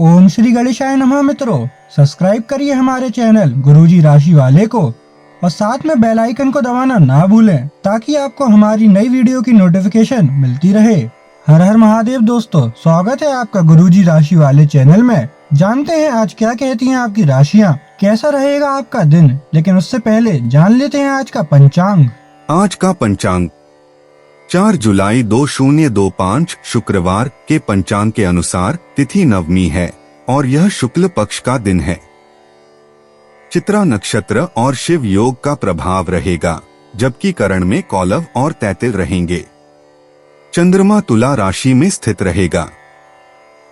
ओम श्री गणेशाय नमः। मित्रों, सब्सक्राइब करिए हमारे चैनल गुरुजी राशि वाले को और साथ में बेल आइकन को दबाना ना भूलें ताकि आपको हमारी नई वीडियो की नोटिफिकेशन मिलती रहे। हर हर महादेव दोस्तों, स्वागत है आपका गुरुजी राशि वाले चैनल में। जानते हैं आज क्या कहती हैं आपकी राशियां, कैसा रहेगा आपका दिन। लेकिन उससे पहले जान लेते हैं आज का पंचांग। आज का पंचांग 4 जुलाई 2025 शुक्रवार के पंचांग के अनुसार तिथि नवमी है और यह शुक्ल पक्ष का दिन है। चित्रा नक्षत्र और शिव योग का प्रभाव रहेगा, जबकि करण में कौलव और तैतिल रहेंगे। चंद्रमा तुला राशि में स्थित रहेगा।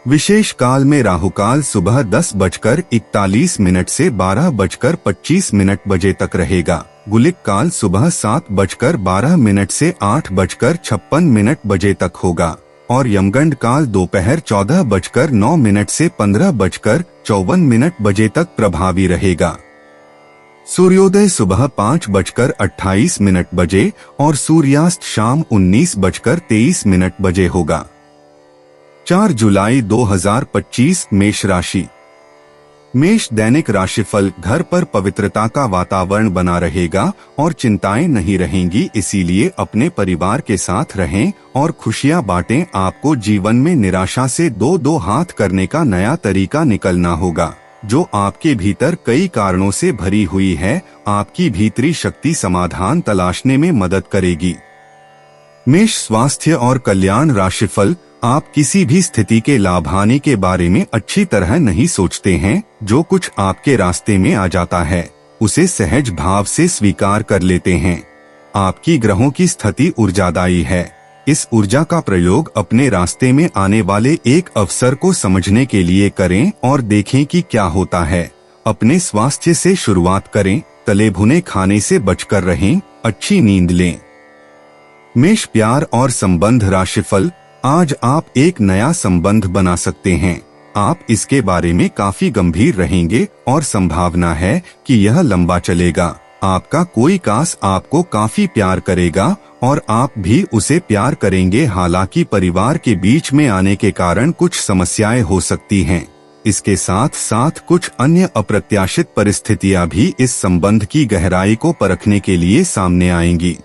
विशेष काल में राहुकाल सुबह 10:41 से 12:25 बजे तक रहेगा। गुलिक काल सुबह 7:12 से 8:56 बजे तक होगा और यमगंड काल दोपहर 14:09 से 15:54 बजे तक प्रभावी रहेगा। सूर्योदय सुबह 5:28 बजे और सूर्यास्त शाम 19:23 बजे होगा। 4 जुलाई 2025 मेष राशि। मेष दैनिक राशिफल। घर पर पवित्रता का वातावरण बना रहेगा और चिंताएं नहीं रहेंगी, इसीलिए अपने परिवार के साथ रहें और खुशियां बांटें। आपको जीवन में निराशा से दो हाथ करने का नया तरीका निकलना होगा, जो आपके भीतर कई कारणों से भरी हुई है। आपकी भीतरी शक्ति समाधान तलाशने में मदद करेगी। मेष स्वास्थ्य और कल्याण राशिफल। आप किसी भी स्थिति के लाभ हानि के बारे में अच्छी तरह नहीं सोचते हैं। जो कुछ आपके रास्ते में आ जाता है उसे सहज भाव से स्वीकार कर लेते हैं। आपकी ग्रहों की स्थिति ऊर्जादायी है। इस ऊर्जा का प्रयोग अपने रास्ते में आने वाले एक अवसर को समझने के लिए करें और देखें कि क्या होता है। अपने स्वास्थ्य से शुरुआत करें। तले भुने खाने से बचकर रहें। अच्छी नींद लें। मेष प्यार और संबंध राशिफल। आज आप एक नया संबंध बना सकते हैं। आप इसके बारे में काफी गंभीर रहेंगे और संभावना है कि यह लंबा चलेगा। आपका कोई खास आपको काफी प्यार करेगा और आप भी उसे प्यार करेंगे। हालांकि परिवार के बीच में आने के कारण कुछ समस्याएं हो सकती हैं। इसके साथ साथ कुछ अन्य अप्रत्याशित परिस्थितियां भी इस संबंध की गहराई को परखने के लिए सामने आएंगी।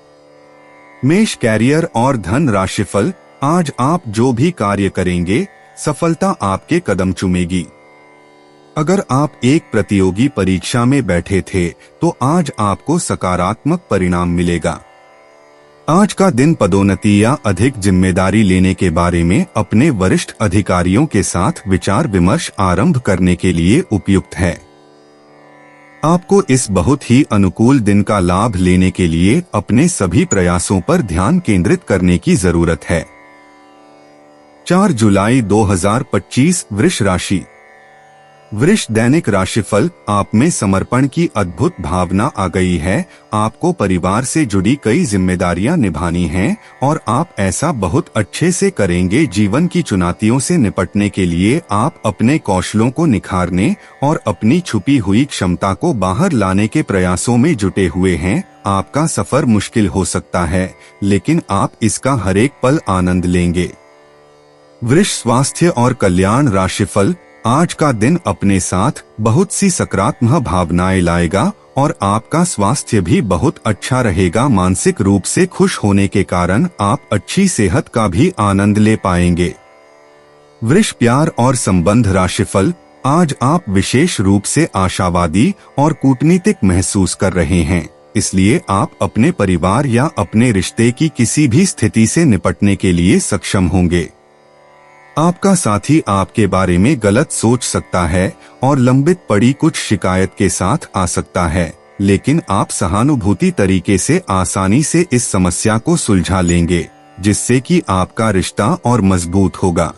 मेष कैरियर और धन राशिफल। आज आप जो भी कार्य करेंगे सफलता आपके कदम चूमेगी। अगर आप एक प्रतियोगी परीक्षा में बैठे थे तो आज आपको सकारात्मक परिणाम मिलेगा। आज का दिन पदोन्नति या अधिक जिम्मेदारी लेने के बारे में अपने वरिष्ठ अधिकारियों के साथ विचार विमर्श आरंभ करने के लिए उपयुक्त है। आपको इस बहुत ही अनुकूल दिन का लाभ लेने के लिए अपने सभी प्रयासों पर ध्यान केंद्रित करने की जरूरत है। 4 जुलाई 2025 वृष राशि। वृष दैनिक राशिफल। आप में समर्पण की अद्भुत भावना आ गई है। आपको परिवार से जुड़ी कई जिम्मेदारियां निभानी हैं और आप ऐसा बहुत अच्छे से करेंगे। जीवन की चुनौतियों से निपटने के लिए आप अपने कौशलों को निखारने और अपनी छुपी हुई क्षमता को बाहर लाने के प्रयासों में जुटे हुए हैं। आपका सफर मुश्किल हो सकता है, लेकिन आप इसका हर एक पल आनंद लेंगे। वृष स्वास्थ्य और कल्याण राशिफल। आज का दिन अपने साथ बहुत सी सकारात्मक भावनाएं लाएगा और आपका स्वास्थ्य भी बहुत अच्छा रहेगा। मानसिक रूप से खुश होने के कारण आप अच्छी सेहत का भी आनंद ले पाएंगे। वृष प्यार और संबंध राशिफल। आज आप विशेष रूप से आशावादी और कूटनीतिक महसूस कर रहे हैं, इसलिए आप अपने परिवार या अपने रिश्ते की किसी भी स्थिति से निपटने के लिए सक्षम होंगे। आपका साथी आपके बारे में गलत सोच सकता है और लंबित पड़ी कुछ शिकायत के साथ आ सकता है, लेकिन आप सहानुभूति तरीके से आसानी से इस समस्या को सुलझा लेंगे, जिससे कि आपका रिश्ता और मजबूत होगा।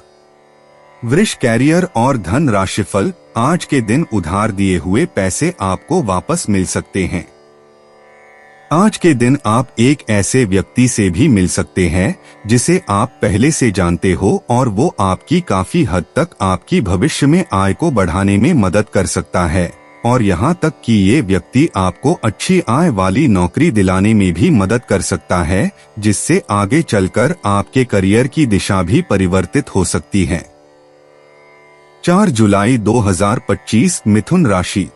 वृष कैरियर और धन राशिफल। आज के दिन उधार दिए हुए पैसे आपको वापस मिल सकते हैं। आज के दिन आप एक ऐसे व्यक्ति से भी मिल सकते हैं जिसे आप पहले से जानते हो और वो आपकी काफी हद तक आपकी भविष्य में आय को बढ़ाने में मदद कर सकता है और यहाँ तक कि ये व्यक्ति आपको अच्छी आय वाली नौकरी दिलाने में भी मदद कर सकता है, जिससे आगे चलकर आपके करियर की दिशा भी परिवर्तित हो सकती है। 4 जुलाई 2025 मिथुन राशि।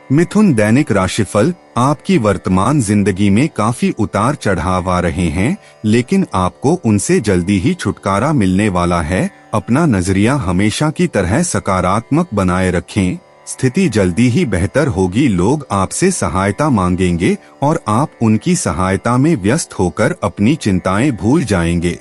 मिथुन दैनिक राशिफल। आपकी वर्तमान जिंदगी में काफी उतार चढ़ाव आ रहे हैं, लेकिन आपको उनसे जल्दी ही छुटकारा मिलने वाला है। अपना नजरिया हमेशा की तरह सकारात्मक बनाए रखें, स्थिति जल्दी ही बेहतर होगी। लोग आपसे सहायता मांगेंगे और आप उनकी सहायता में व्यस्त होकर अपनी चिंताएं भूल जाएंगे।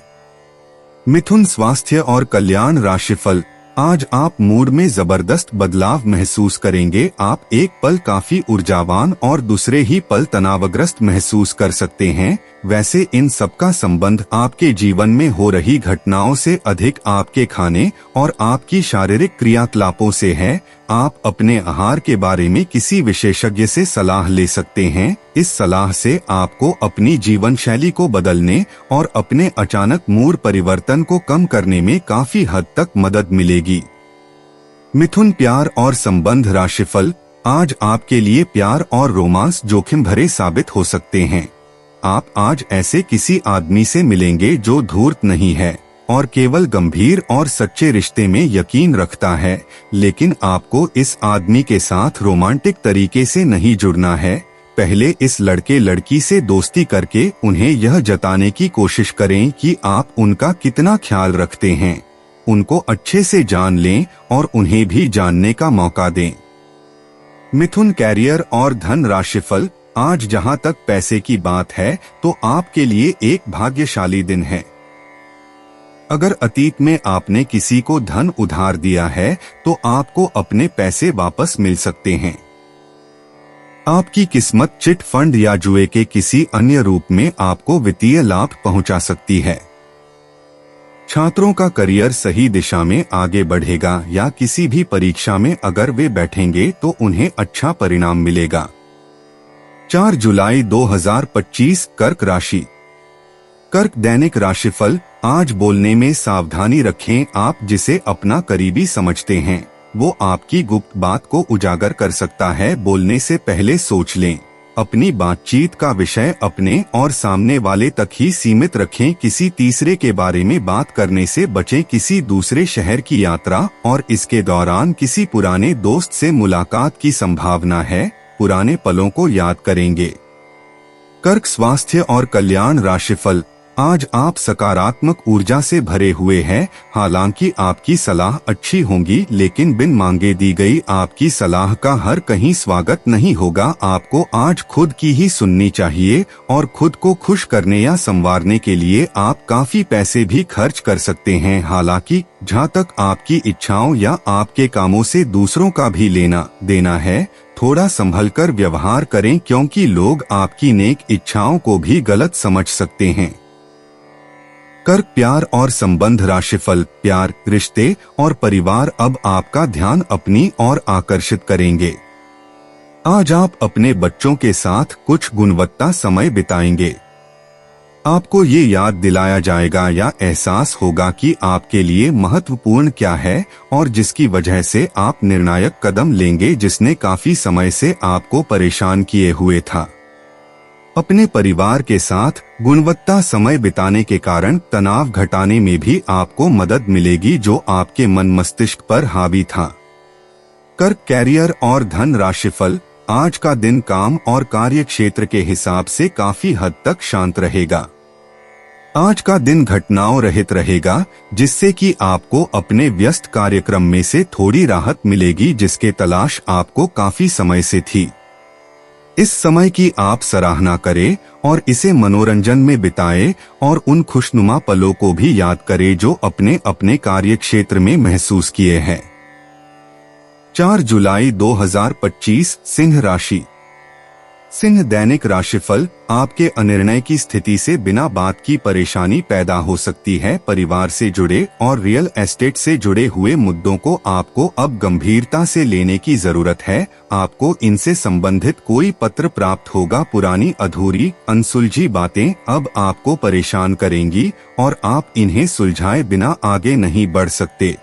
मिथुन स्वास्थ्य और कल्याण राशिफल। आज आप मूड में जबरदस्त बदलाव महसूस करेंगे। आप एक पल काफी ऊर्जावान और दूसरे ही पल तनावग्रस्त महसूस कर सकते हैं। वैसे इन सबका संबंध आपके जीवन में हो रही घटनाओं से अधिक आपके खाने और आपकी शारीरिक क्रियाकलापों से है। आप अपने आहार के बारे में किसी विशेषज्ञ से सलाह ले सकते हैं। इस सलाह से आपको अपनी जीवन शैली को बदलने और अपने अचानक मूड परिवर्तन को कम करने में काफी हद तक मदद मिलेगी। मिथुन प्यार और संबंध राशिफल। आज आपके लिए प्यार और रोमांस जोखिम भरे साबित हो सकते हैं। आप आज ऐसे किसी आदमी से मिलेंगे जो धूर्त नहीं है और केवल गंभीर और सच्चे रिश्ते में यकीन रखता है, लेकिन आपको इस आदमी के साथ रोमांटिक तरीके से नहीं जुड़ना है। पहले इस लड़के लड़की से दोस्ती करके उन्हें यह जताने की कोशिश करें कि आप उनका कितना ख्याल रखते हैं। उनको अच्छे से जान लें और उन्हें भी जानने का मौका दें। मिथुन कैरियर और धन राशिफल। आज जहां तक पैसे की बात है तो आपके लिए एक भाग्यशाली दिन है। अगर अतीत में आपने किसी को धन उधार दिया है तो आपको अपने पैसे वापस मिल सकते हैं। आपकी किस्मत चिट फंड या जुए के किसी अन्य रूप में आपको वित्तीय लाभ पहुंचा सकती है। छात्रों का करियर सही दिशा में आगे बढ़ेगा या किसी भी परीक्षा में अगर वे बैठेंगे तो उन्हें अच्छा परिणाम मिलेगा। 4 जुलाई 2025 कर्क राशि। कर्क दैनिक राशिफल। आज बोलने में सावधानी रखें। आप जिसे अपना करीबी समझते हैं वो आपकी गुप्त बात को उजागर कर सकता है। बोलने से पहले सोच लें। अपनी बातचीत का विषय अपने और सामने वाले तक ही सीमित रखें। किसी तीसरे के बारे में बात करने से बचें। किसी दूसरे शहर की यात्रा और इसके दौरान किसी पुराने दोस्त से मुलाकात की संभावना है। पुराने पलों को याद करेंगे। कर्क स्वास्थ्य और कल्याण राशिफल। आज आप सकारात्मक ऊर्जा से भरे हुए हैं। हालांकि आपकी सलाह अच्छी होंगी, लेकिन बिन मांगे दी गई आपकी सलाह का हर कहीं स्वागत नहीं होगा। आपको आज खुद की ही सुननी चाहिए और खुद को खुश करने या संवारने के लिए आप काफी पैसे भी खर्च कर सकते हैं। हालांकि जहाँ तक आपकी इच्छाओं या आपके कामों से दूसरों का भी लेना देना है, थोड़ा संभल कर व्यवहार करें, क्योंकि लोग आपकी नेक इच्छाओं को भी गलत समझ सकते हैं। कर्क प्यार और संबंध राशिफल। प्यार, रिश्ते और परिवार अब आपका ध्यान अपनी ओर आकर्षित करेंगे। आज आप अपने बच्चों के साथ कुछ गुणवत्ता समय बिताएंगे। आपको ये याद दिलाया जाएगा या एहसास होगा कि आपके लिए महत्वपूर्ण क्या है और जिसकी वजह से आप निर्णायक कदम लेंगे जिसने काफी समय से आपको परेशान किए हुए था। अपने परिवार के साथ गुणवत्ता समय बिताने के कारण तनाव घटाने में भी आपको मदद मिलेगी जो आपके मन मस्तिष्क पर हावी था। कर्क कैरियर और धन राशिफल। आज का दिन काम और कार्य क्षेत्र के हिसाब से काफी हद तक शांत रहेगा। आज का दिन घटनाओं रहित रहेगा, जिससे कि आपको अपने व्यस्त कार्यक्रम में से थोड़ी राहत मिलेगी जिसके तलाश आपको काफी समय से थी। इस समय की आप सराहना करें और इसे मनोरंजन में बिताएं और उन खुशनुमा पलों को भी याद करें जो अपने अपने कार्य क्षेत्र में महसूस किए हैं। 4 जुलाई 2025 सिंह राशि। सिंह दैनिक राशिफल। आपके अनिर्णय की स्थिति से बिना बात की परेशानी पैदा हो सकती है। परिवार से जुड़े और रियल एस्टेट से जुड़े हुए मुद्दों को आपको अब गंभीरता से लेने की जरूरत है। आपको इनसे संबंधित कोई पत्र प्राप्त होगा। पुरानी अधूरी अनसुलझी बातें अब आपको परेशान करेंगी और आप इन्हें सुलझाए बिना आगे नहीं बढ़ सकते।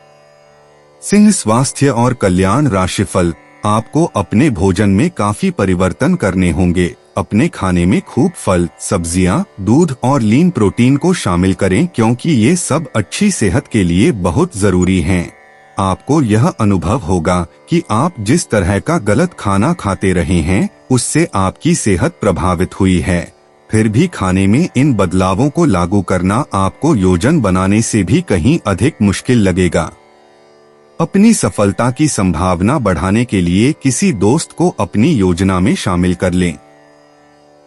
सिंह स्वास्थ्य और कल्याण राशिफल। आपको अपने भोजन में काफी परिवर्तन करने होंगे। अपने खाने में खूब फल, सब्जियां, दूध और लीन प्रोटीन को शामिल करें, क्योंकि ये सब अच्छी सेहत के लिए बहुत जरूरी हैं। आपको यह अनुभव होगा कि आप जिस तरह का गलत खाना खाते रहे हैं उससे आपकी सेहत प्रभावित हुई है। फिर भी खाने में इन बदलावों को लागू करना आपको योजना बनाने से भी कहीं अधिक मुश्किल लगेगा। अपनी सफलता की संभावना बढ़ाने के लिए किसी दोस्त को अपनी योजना में शामिल कर लें।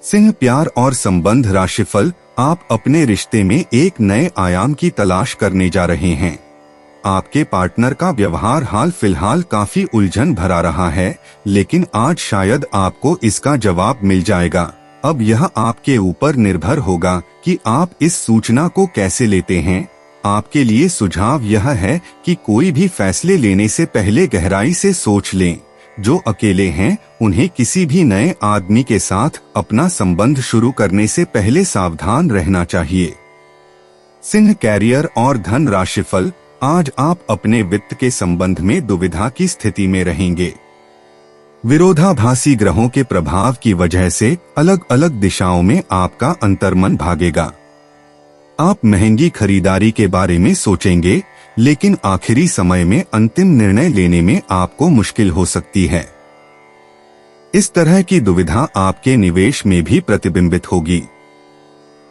सिंह, प्यार और संबंध राशिफल, आप अपने रिश्ते में एक नए आयाम की तलाश करने जा रहे हैं। आपके पार्टनर का व्यवहार हाल फिलहाल काफी उलझन भरा रहा है, लेकिन आज शायद आपको इसका जवाब मिल जाएगा। अब यह आपके ऊपर निर्भर होगा कि आप इस सूचना को कैसे लेते हैं। आपके लिए सुझाव यह है कि कोई भी फैसले लेने से पहले गहराई से सोच लें। जो अकेले हैं उन्हें किसी भी नए आदमी के साथ अपना संबंध शुरू करने से पहले सावधान रहना चाहिए। सिंह, कैरियर और धन राशिफल, आज आप अपने वित्त के संबंध में दुविधा की स्थिति में रहेंगे। विरोधाभासी ग्रहों के प्रभाव की वजह से अलग अलग दिशाओं में आपका अंतर्मन भागेगा। आप महंगी खरीदारी के बारे में सोचेंगे, लेकिन आखिरी समय में अंतिम निर्णय लेने में आपको मुश्किल हो सकती है। इस तरह की दुविधा आपके निवेश में भी प्रतिबिंबित होगी।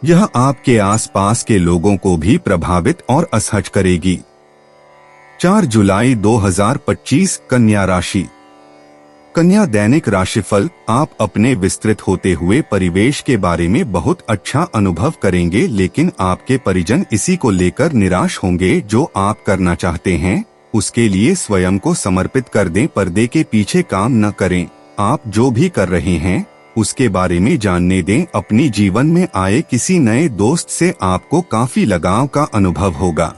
यह आपके आसपास के लोगों को भी प्रभावित और असहज करेगी। 4 जुलाई 2025, कन्या राशि। कन्या दैनिक राशिफल, आप अपने विस्तृत होते हुए परिवेश के बारे में बहुत अच्छा अनुभव करेंगे, लेकिन आपके परिजन इसी को लेकर निराश होंगे। जो आप करना चाहते हैं उसके लिए स्वयं को समर्पित कर दें, पर्दे के पीछे काम न करें। आप जो भी कर रहे हैं उसके बारे में जानने दें। अपनी जीवन में आए किसी नए दोस्त से आपको काफी लगाव का अनुभव होगा।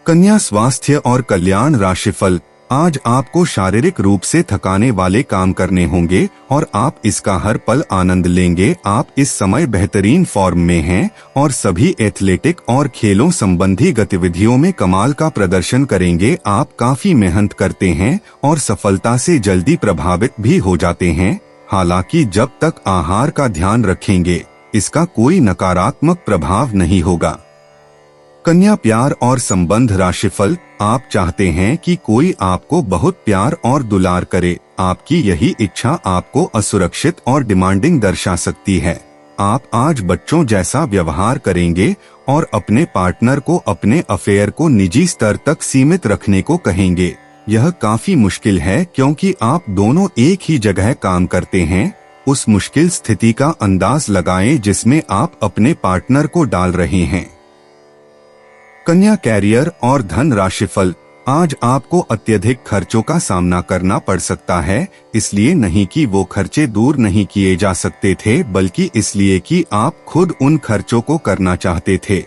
कन्या स्वास्थ्य और कल्याण राशिफल, आज आपको शारीरिक रूप से थकाने वाले काम करने होंगे और आप इसका हर पल आनंद लेंगे। आप इस समय बेहतरीन फॉर्म में हैं और सभी एथलेटिक और खेलों संबंधी गतिविधियों में कमाल का प्रदर्शन करेंगे। आप काफी मेहनत करते हैं और सफलता से जल्दी प्रभावित भी हो जाते हैं। हालांकि जब तक आहार का ध्यान रखेंगे इसका कोई नकारात्मक प्रभाव नहीं होगा। कन्या, प्यार और संबंध राशिफल, आप चाहते हैं कि कोई आपको बहुत प्यार और दुलार करे। आपकी यही इच्छा आपको असुरक्षित और डिमांडिंग दर्शा सकती है। आप आज बच्चों जैसा व्यवहार करेंगे और अपने पार्टनर को अपने अफेयर को निजी स्तर तक सीमित रखने को कहेंगे। यह काफी मुश्किल है क्योंकि आप दोनों एक ही जगह काम करते हैं। उस मुश्किल स्थिति का अंदाज लगाएं जिसमें आप अपने पार्टनर को डाल रहे हैं। कन्या, कैरियर और धन राशिफल, आज आपको अत्यधिक खर्चों का सामना करना पड़ सकता है। इसलिए नहीं कि वो खर्चे दूर नहीं किए जा सकते थे, बल्कि इसलिए कि आप खुद उन खर्चों को करना चाहते थे।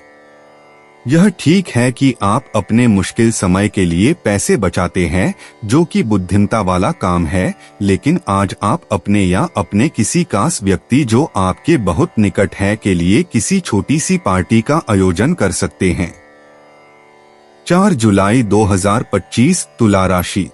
यह ठीक है कि आप अपने मुश्किल समय के लिए पैसे बचाते हैं, जो कि बुद्धिमता वाला काम है, लेकिन आज आप अपने या अपने किसी खास व्यक्ति जो आपके बहुत निकट है के लिए किसी छोटी सी पार्टी का आयोजन कर सकते हैं। 4 जुलाई 2025, तुला राशि।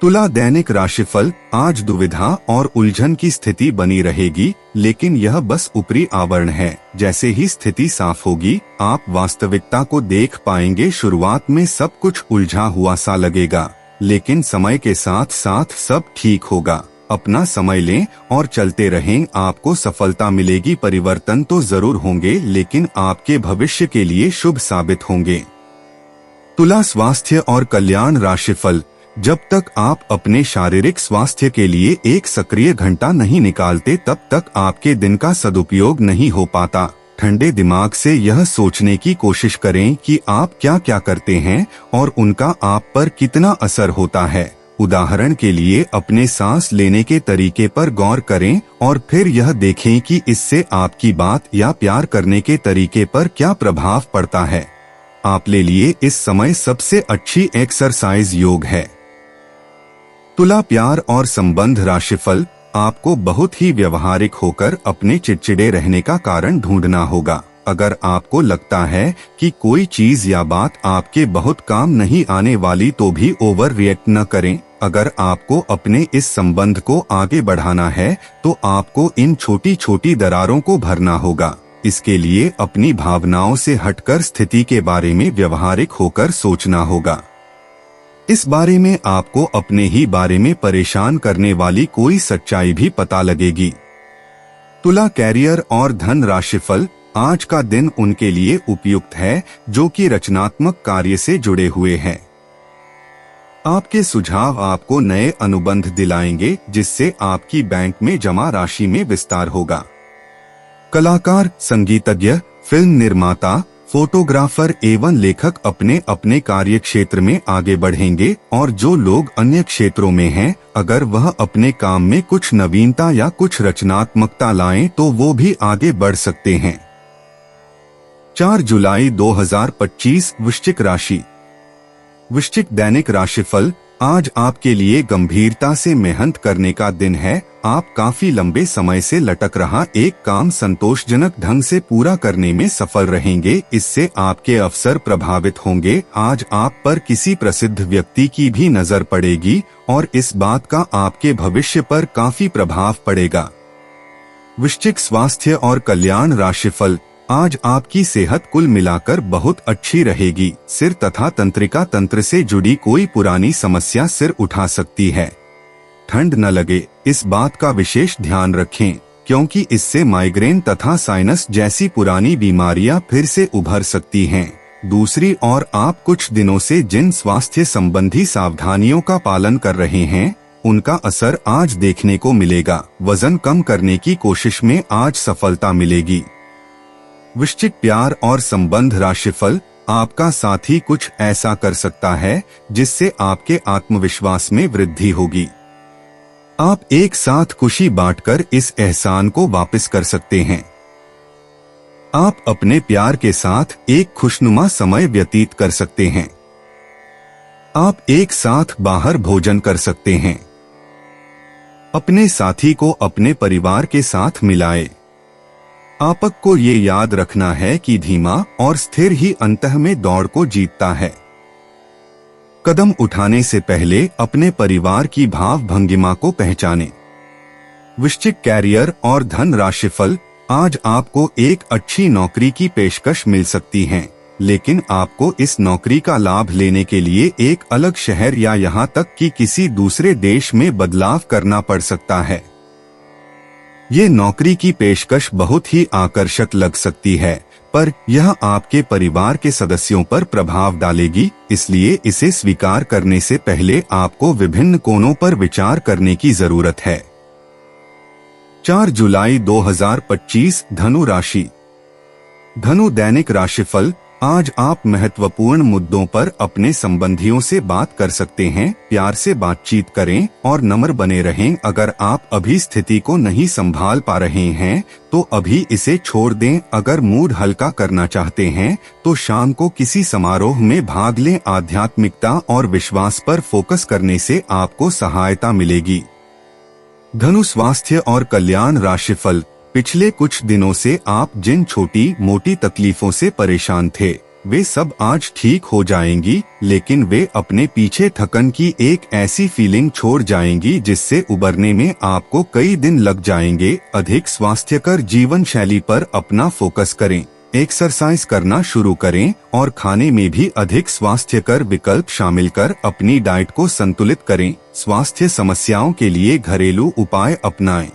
तुला दैनिक राशिफल, आज दुविधा और उलझन की स्थिति बनी रहेगी, लेकिन यह बस ऊपरी आवरण है। जैसे ही स्थिति साफ होगी आप वास्तविकता को देख पाएंगे। शुरुआत में सब कुछ उलझा हुआ सा लगेगा, लेकिन समय के साथ साथ सब ठीक होगा। अपना समय लें और चलते रहें, आपको सफलता मिलेगी। परिवर्तन तो जरूर होंगे, लेकिन आपके भविष्य के लिए शुभ साबित होंगे। तुला स्वास्थ्य और कल्याण राशिफल, जब तक आप अपने शारीरिक स्वास्थ्य के लिए एक सक्रिय घंटा नहीं निकालते तब तक आपके दिन का सदुपयोग नहीं हो पाता। ठंडे दिमाग से यह सोचने की कोशिश करें कि आप क्या क्या करते हैं और उनका आप पर कितना असर होता है। उदाहरण के लिए अपने सांस लेने के तरीके पर गौर करें और फिर यह देखें कि इससे आपकी बात या प्यार करने के तरीके पर क्या प्रभाव पड़ता है। आपके लिए इस समय सबसे अच्छी एक्सरसाइज योग है। तुला, प्यार और संबंध राशिफल, आपको बहुत ही व्यवहारिक होकर अपने चिड़चिड़े रहने का कारण ढूंढना होगा। अगर आपको लगता है कि कोई चीज या बात आपके बहुत काम नहीं आने वाली तो भी ओवर रिएक्ट न करें। अगर आपको अपने इस संबंध को आगे बढ़ाना है तो आपको इन छोटी छोटी दरारों को भरना होगा। इसके लिए अपनी भावनाओं से हटकर स्थिति के बारे में व्यवहारिक होकर सोचना होगा। इस बारे में आपको अपने ही बारे में परेशान करने वाली कोई सच्चाई भी पता लगेगी। तुला कैरियर और धन राशिफल। आज का दिन उनके लिए उपयुक्त है जो कि रचनात्मक कार्य से जुड़े हुए हैं। आपके सुझाव आपको नए अनुबंध दिलाएंगे जिससे आपकी बैंक में जमा राशि में विस्तार होगा। कलाकार, संगीतज्ञ, फिल्म निर्माता, फोटोग्राफर एवं लेखक अपने अपने कार्य क्षेत्र में आगे बढ़ेंगे और जो लोग अन्य क्षेत्रों में हैं, अगर वह अपने काम में कुछ नवीनता या कुछ रचनात्मकता लाएं तो वो भी आगे बढ़ सकते हैं। 4 जुलाई 2025 वृश्चिक राशि। वृश्चिक दैनिक राशिफल। आज आपके लिए गंभीरता से मेहनत करने का दिन है। आप काफी लंबे समय से लटक रहा एक काम संतोषजनक ढंग से पूरा करने में सफल रहेंगे। इससे आपके अवसर प्रभावित होंगे। आज आप पर किसी प्रसिद्ध व्यक्ति की भी नजर पड़ेगी और इस बात का आपके भविष्य पर काफी प्रभाव पड़ेगा। वृश्चिक स्वास्थ्य और कल्याण राशिफल। आज आपकी सेहत कुल मिलाकर बहुत अच्छी रहेगी। सिर तथा तंत्रिका तंत्र से जुड़ी कोई पुरानी समस्या सिर उठा सकती है। ठंड न लगे, इस बात का विशेष ध्यान रखें क्योंकि इससे माइग्रेन तथा साइनस जैसी पुरानी बीमारियां फिर से उभर सकती हैं। दूसरी ओर आप कुछ दिनों से जिन स्वास्थ्य संबंधी सावधानियों का पालन कर रहे हैं, उनका असर आज देखने को मिलेगा। वजन कम करने की कोशिश में आज सफलता मिलेगी। वृश्चिक प्यार और संबंध राशिफल। आपका साथी कुछ ऐसा कर सकता है जिससे आपके आत्मविश्वास में वृद्धि होगी। आप एक साथ खुशी बांटकर इस एहसान को वापस कर सकते हैं। आप अपने प्यार के साथ एक खुशनुमा समय व्यतीत कर सकते हैं। आप एक साथ बाहर भोजन कर सकते हैं। अपने साथी को अपने परिवार के साथ मिलाएं। आपको ये याद रखना है कि धीमा और स्थिर ही अंतः में दौड़ को जीतता है। कदम उठाने से पहले अपने परिवार की भाव भंगिमा को पहचानें। वृश्चिक कैरियर और धन राशिफल। आज आपको एक अच्छी नौकरी की पेशकश मिल सकती है, लेकिन आपको इस नौकरी का लाभ लेने के लिए एक अलग शहर या यहाँ तक कि किसी दूसरे देश में बदलाव करना पड़ सकता है। ये नौकरी की पेशकश बहुत ही आकर्षक लग सकती है, पर यह आपके परिवार के सदस्यों पर प्रभाव डालेगी, इसलिए इसे स्वीकार करने से पहले आपको विभिन्न कोणों पर विचार करने की जरूरत है। 4 जुलाई 2025 धनु राशि। धनु दैनिक राशिफल। आज आप महत्वपूर्ण मुद्दों पर अपने संबंधियों से बात कर सकते हैं। प्यार से बातचीत करें और नम्र बने रहें। अगर आप अभी स्थिति को नहीं संभाल पा रहे हैं तो अभी इसे छोड़ दें। अगर मूड हल्का करना चाहते हैं तो शाम को किसी समारोह में भाग लें। आध्यात्मिकता और विश्वास पर फोकस करने से आपको सहायता मिलेगी। धनु स्वास्थ्य और कल्याण राशिफल। पिछले कुछ दिनों से आप जिन छोटी मोटी तकलीफों से परेशान थे, वे सब आज ठीक हो जाएंगी, लेकिन वे अपने पीछे थकन की एक ऐसी फीलिंग छोड़ जाएंगी जिससे उबरने में आपको कई दिन लग जाएंगे। अधिक स्वास्थ्यकर जीवन शैली पर अपना फोकस करें। एक्सरसाइज करना शुरू करें और खाने में भी अधिक स्वास्थ्यकर विकल्प शामिल कर अपनी डाइट को संतुलित करें। स्वास्थ्य समस्याओं के लिए घरेलू उपाय अपनाएं।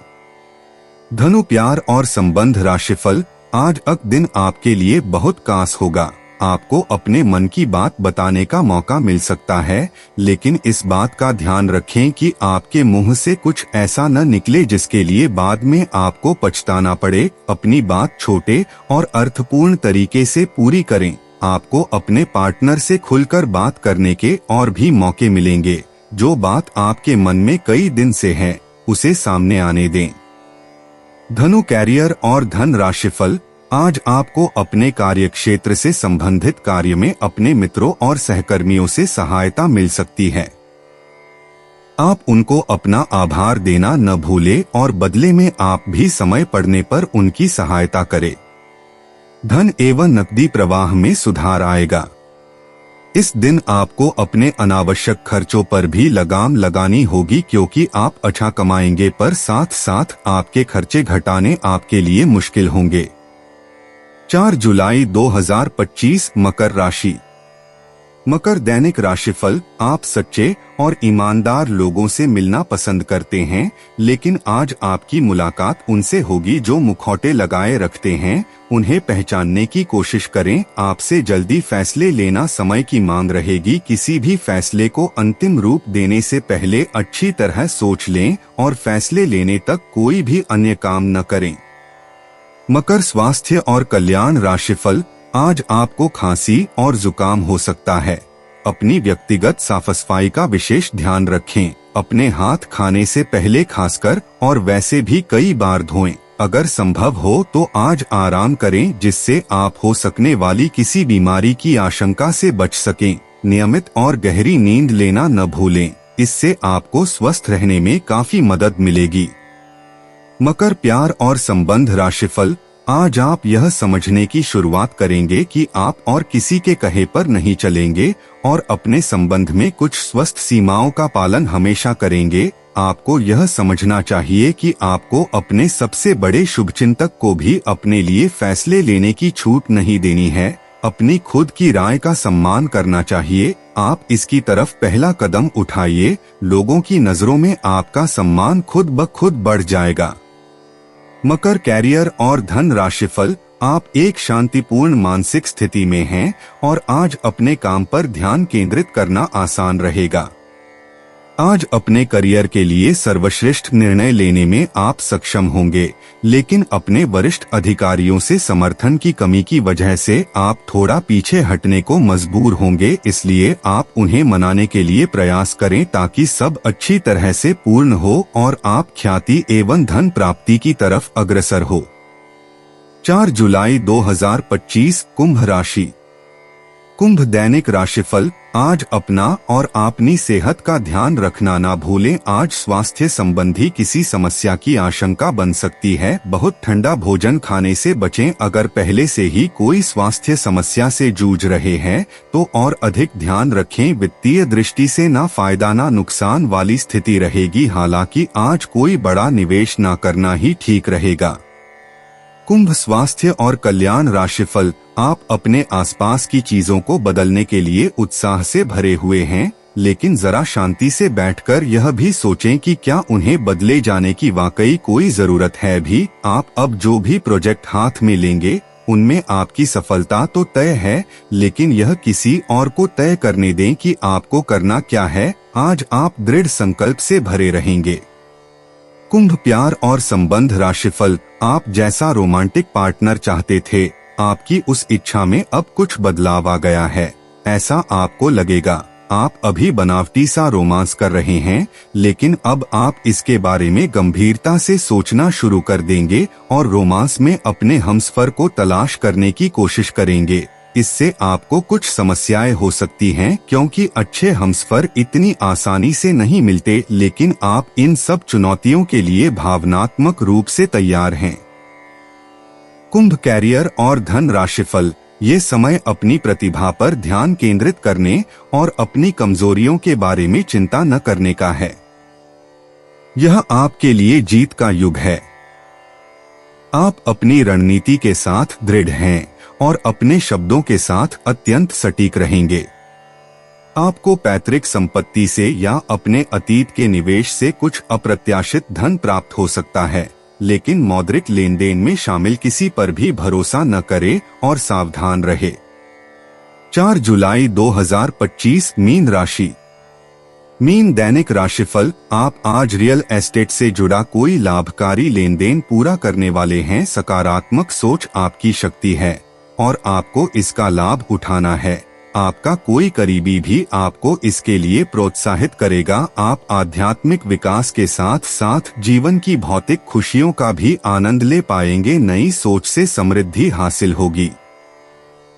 धनु प्यार और संबंध राशिफल। आज दिन आपके लिए बहुत खास होगा। आपको अपने मन की बात बताने का मौका मिल सकता है, लेकिन इस बात का ध्यान रखें कि आपके मुंह से कुछ ऐसा न निकले जिसके लिए बाद में आपको पछताना पड़े। अपनी बात छोटे और अर्थपूर्ण तरीके से पूरी करें। आपको अपने पार्टनर से खुलकर बात करने के और भी मौके मिलेंगे। जो बात आपके मन में कई दिन से है, उसे सामने आने दें। धनु कैरियर और धन राशिफल। आज आपको अपने कार्य क्षेत्र से संबंधित कार्य में अपने मित्रों और सहकर्मियों से सहायता मिल सकती है। आप उनको अपना आभार देना न भूलें और बदले में आप भी समय पड़ने पर उनकी सहायता करें। धन एवं नकदी प्रवाह में सुधार आएगा। इस दिन आपको अपने अनावश्यक खर्चों पर भी लगाम लगानी होगी, क्योंकि आप अच्छा कमाएंगे पर साथ साथ आपके खर्चे घटाने आपके लिए मुश्किल होंगे। 4 जुलाई 2025 मकर राशि। मकर दैनिक राशिफल, आप सच्चे और ईमानदार लोगों से मिलना पसंद करते हैं, लेकिन आज आपकी मुलाकात उनसे होगी जो मुखौटे लगाए रखते हैं। उन्हें पहचानने की कोशिश करें। आपसे जल्दी फैसले लेना समय की मांग रहेगी। किसी भी फैसले को अंतिम रूप देने से पहले अच्छी तरह सोच लें और फैसले लेने तक कोई भी अन्य काम न करें। मकर स्वास्थ्य और कल्याण राशिफल, आज आपको खांसी और जुकाम हो सकता है। अपनी व्यक्तिगत साफ सफाई का विशेष ध्यान रखें। अपने हाथ खाने से पहले खासकर और वैसे भी कई बार धोएं। अगर संभव हो तो आज आराम करें, जिससे आप हो सकने वाली किसी बीमारी की आशंका से बच सकें। नियमित और गहरी नींद लेना न भूलें, इससे आपको स्वस्थ रहने में काफी मदद मिलेगी। मकर प्यार और संबंध राशिफल, आज आप यह समझने की शुरुआत करेंगे कि आप और किसी के कहे पर नहीं चलेंगे और अपने संबंध में कुछ स्वस्थ सीमाओं का पालन हमेशा करेंगे। आपको यह समझना चाहिए कि आपको अपने सबसे बड़े शुभचिंतक को भी अपने लिए फैसले लेने की छूट नहीं देनी है। अपनी खुद की राय का सम्मान करना चाहिए। आप इसकी तरफ पहला कदम उठाइए। लोगों की नजरों में आपका सम्मान खुद ब खुद बढ़ जाएगा। मकर कैरियर और धन राशिफल, आप एक शांतिपूर्ण मानसिक स्थिति में हैं और आज अपने काम पर ध्यान केंद्रित करना आसान रहेगा। आज अपने करियर के लिए सर्वश्रेष्ठ निर्णय लेने में आप सक्षम होंगे, लेकिन अपने वरिष्ठ अधिकारियों से समर्थन की कमी की वजह से आप थोड़ा पीछे हटने को मजबूर होंगे। इसलिए आप उन्हें मनाने के लिए प्रयास करें ताकि सब अच्छी तरह से पूर्ण हो और आप ख्याति एवं धन प्राप्ति की तरफ अग्रसर हो। 4 जुलाई 2025 कुंभ राशि। कुंभ दैनिक राशिफल, आज अपना और अपनी सेहत का ध्यान रखना ना भूलें। आज स्वास्थ्य संबंधी किसी समस्या की आशंका बन सकती है। बहुत ठंडा भोजन खाने से बचें। अगर पहले से ही कोई स्वास्थ्य समस्या से जूझ रहे हैं तो और अधिक ध्यान रखें। वित्तीय दृष्टि से ना फायदा ना नुकसान वाली स्थिति रहेगी। हालांकि आज कोई बड़ा निवेश ना करना ही ठीक रहेगा। कुंभ स्वास्थ्य और कल्याण राशिफल, आप अपने आसपास की चीजों को बदलने के लिए उत्साह से भरे हुए हैं, लेकिन जरा शांति से बैठकर यह भी सोचें कि क्या उन्हें बदले जाने की वाकई कोई जरूरत है भी। आप अब जो भी प्रोजेक्ट हाथ में लेंगे उनमें आपकी सफलता तो तय है, लेकिन यह किसी और को तय करने दें कि आपको करना क्या है। आज आप दृढ़ संकल्प से भरे रहेंगे। कुंभ प्यार और संबंध राशिफल, आप जैसा रोमांटिक पार्टनर चाहते थे, आपकी उस इच्छा में अब कुछ बदलाव आ गया है। ऐसा आपको लगेगा आप अभी बनावटी सा रोमांस कर रहे हैं, लेकिन अब आप इसके बारे में गंभीरता से सोचना शुरू कर देंगे और रोमांस में अपने हमसफर को तलाश करने की कोशिश करेंगे। इससे आपको कुछ समस्याएं हो सकती हैं, क्योंकि अच्छे हमसफर इतनी आसानी से नहीं मिलते, लेकिन आप इन सब चुनौतियों के लिए भावनात्मक रूप से तैयार हैं। कुंभ कैरियर और धन राशिफल, ये समय अपनी प्रतिभा पर ध्यान केंद्रित करने और अपनी कमजोरियों के बारे में चिंता न करने का है। यह आपके लिए जीत का युग है। आप अपनी रणनीति के साथ दृढ़ हैं और अपने शब्दों के साथ अत्यंत सटीक रहेंगे। आपको पैतृक संपत्ति से या अपने अतीत के निवेश से कुछ अप्रत्याशित धन प्राप्त हो सकता है, लेकिन मौद्रिक लेन देन में शामिल किसी पर भी भरोसा न करें और सावधान रहे। 4 जुलाई 2025 मीन राशि। मीन दैनिक राशिफल, आप आज रियल एस्टेट से जुड़ा कोई लाभकारी लेन देन पूरा करने वाले हैं। सकारात्मक सोच आपकी शक्ति है और आपको इसका लाभ उठाना है। आपका कोई करीबी भी आपको इसके लिए प्रोत्साहित करेगा। आप आध्यात्मिक विकास के साथ साथ जीवन की भौतिक खुशियों का भी आनंद ले पाएंगे। नई सोच से समृद्धि हासिल होगी।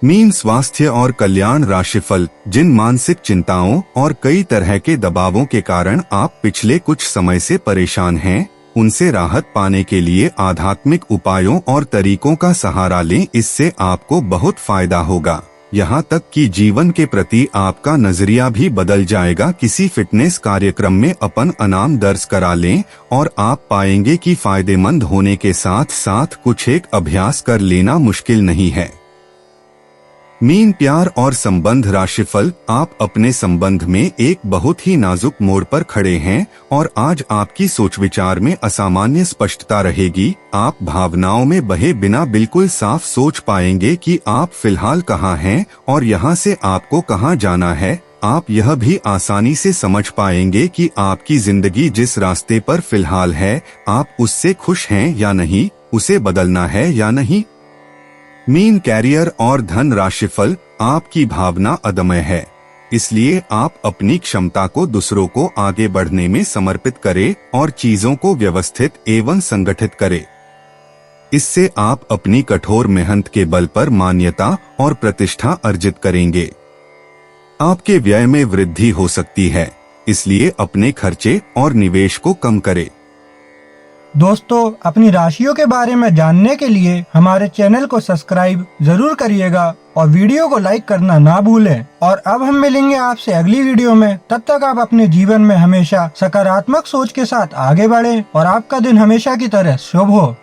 मीन स्वास्थ्य और कल्याण राशिफल, जिन मानसिक चिंताओं और कई तरह के दबावों के कारण आप पिछले कुछ समय से परेशान हैं, उनसे राहत पाने के लिए आध्यात्मिक उपायों और तरीकों का सहारा लें। इससे आपको बहुत फायदा होगा। यहाँ तक कि जीवन के प्रति आपका नजरिया भी बदल जाएगा। किसी फिटनेस कार्यक्रम में अपन इनाम दर्ज करा लें और आप पाएंगे कि फायदेमंद होने के साथ साथ कुछ एक अभ्यास कर लेना मुश्किल नहीं है। मीन प्यार और संबंध राशिफल। आप अपने संबंध में एक बहुत ही नाजुक मोड़ पर खड़े हैं और आज आपकी सोच विचार में असामान्य स्पष्टता रहेगी। आप भावनाओं में बहे बिना बिल्कुल साफ सोच पाएंगे कि आप फिलहाल कहाँ हैं और यहाँ से आपको कहाँ जाना है। आप यह भी आसानी से समझ पाएंगे कि आपकी जिंदगी जिस रास्ते पर फिलहाल है, आप उससे खुश हैं या नहीं, उसे बदलना है या नहीं। मीन कैरियर और धन राशिफल। आपकी भावना अदम्य है, इसलिए आप अपनी क्षमता को दूसरों को आगे बढ़ने में समर्पित करें और चीजों को व्यवस्थित एवं संगठित करें। इससे आप अपनी कठोर मेहनत के बल पर मान्यता और प्रतिष्ठा अर्जित करेंगे। आपके व्यय में वृद्धि हो सकती है, इसलिए अपने खर्चे और निवेश को कम करें। दोस्तों, अपनी राशियों के बारे में जानने के लिए हमारे चैनल को सब्सक्राइब जरूर करिएगा और वीडियो को लाइक करना ना भूलें। और अब हम मिलेंगे आपसे अगली वीडियो में। तब तक आप अपने जीवन में हमेशा सकारात्मक सोच के साथ आगे बढ़ें और आपका दिन हमेशा की तरह शुभ हो।